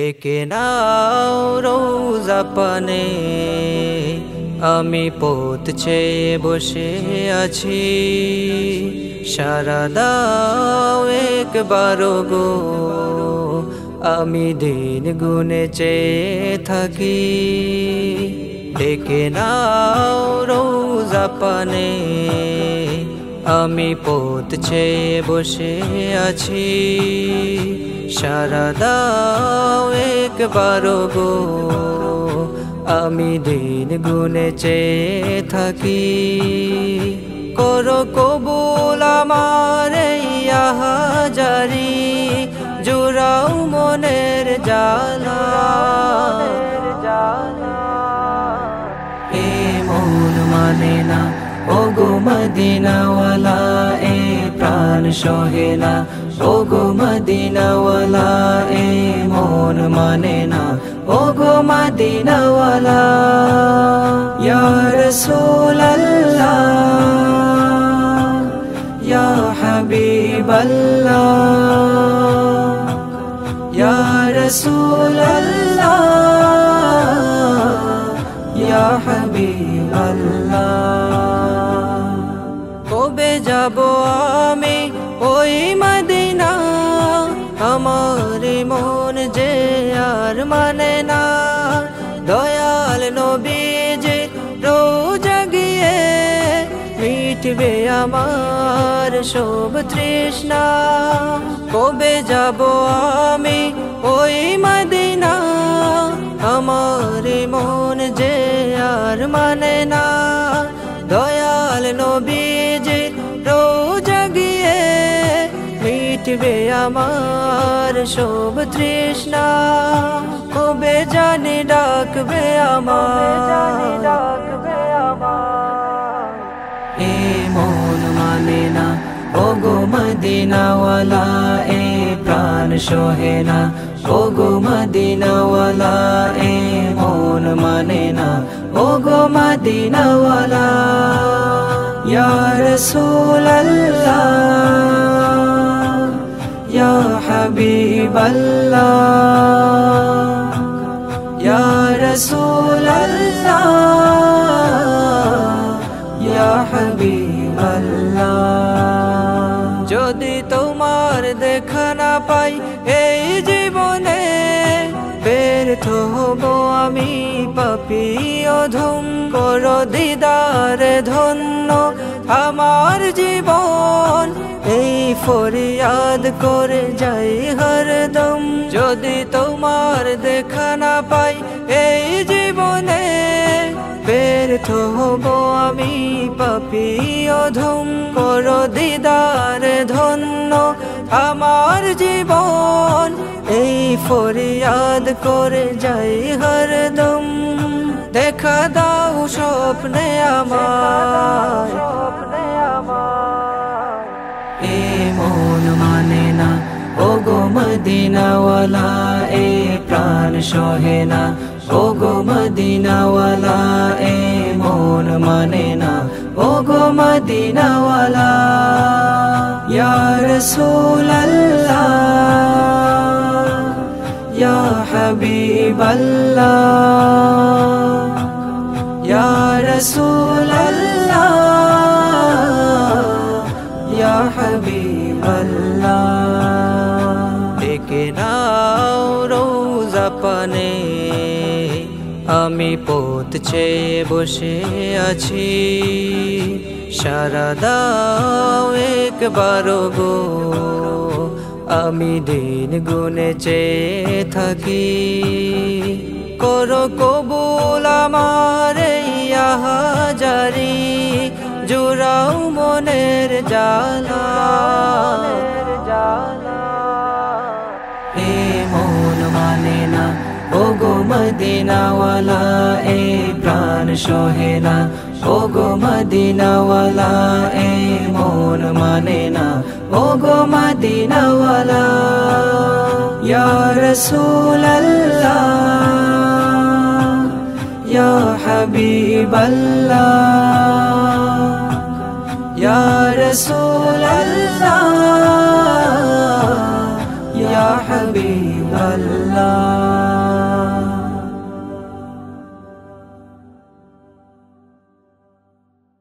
ডেকে নাও রোজা পানে, আমি পথ চেয়ে বসে আছি। সারা দাও একবার গো, আমি দিন গুনে চেয়ে থাকি। ডেকে নাও রোজা পানে, আমি পথ চেয়ে বসে আছি। সারা দাও একবার গো, আমি দিন গুনে চেয়ে থাকি। করো কবুল আমার এই আহাজারি, জুড়াও মনের জালা। এ মন মানে না ওগো মদিনাওয়ালা, এ প্রাণ সহে না ওগো মদিনাওয়ালা। এ মন মানে না ওগো মদিনাওয়ালা। ইয়া রাসূলুল্লাহ ইয়া হাবিবাল্লাহ, ইয়া রাসূলুল্লাহ ইয়া হাবিবাল্লাহ। কবে যাব আমি ওই মদিনা, আমার মন যে আর মানে না। দয়াল নবীজি রোজা গিয়ে মিটবে আমার সব তৃষ্ণা। কবে যাব আমি ওই মদিনা, আমার মন যে আর মানে না। দয়াল নবীজি রোজা গিয়ে মিটবে আমার সব তৃষ্ণা। কবে জানি ডাকবে আমার, এ মন মানে না ওগো মদিনাওয়ালা। এ প্রাণ সহে না ওগো মদিনাওয়ালা। এ মন মানে না ওগো মদিনাওয়ালা। ইয়া রাসূলুল্লাহ ইয়া হাবিবাল্লাহ, ইয়া রাসূলুল্লাহ ইয়া হাবিবাল্লাহ। যদি তোমার দেখা না পাই এই জীবনে, ব্যর্থ হব আমি পাপী অধম। করো দিদারে ধন্য আমার জীবন, এই ফরিয়াদ করে যাই হরদম। যদি তোমার দেখা না পাই এই জীবনে, ব্যর্থ হব আমি পাপী অধম। করো দিদারে ধন্য আমার জীবন, এই ফরিয়াদ করে যাই হরদম। দেখা দাও স্বপ্নে আমার, এ মন মানে না ওগো মদিনাওয়ালা। এ প্রাণ সহে না ওগো মদিনাওয়ালা। এ মন মানে না ওগো মদিনাওয়ালা। ইয়া রাসূলুল্লাহ ইয়া হাবিবাল্লাহ, ইয়া রাসূলুল্লাহ ইয়া হাবিবাল্লাহ। ডেকে নাও রোজা পানে, আমি পথ চেয়ে বসে আছি। সারা দাও একবার গো, আমি দিন গুনে চেয়ে থাকি। করো কবুল আমার এই আহাজারি, জুড়াও মনের জালা। এ মন মানে না ওগো মদিনাওয়ালা। এ প্রাণ সহে না ওগো মদিনাওয়ালা। এ মন মানে না ওগো মদিনাওয়ালা। ইয়া রাসূলুল্লাহ ইয়া হাবিবাল্লাহ, ইয়া রাসূলুল্লাহ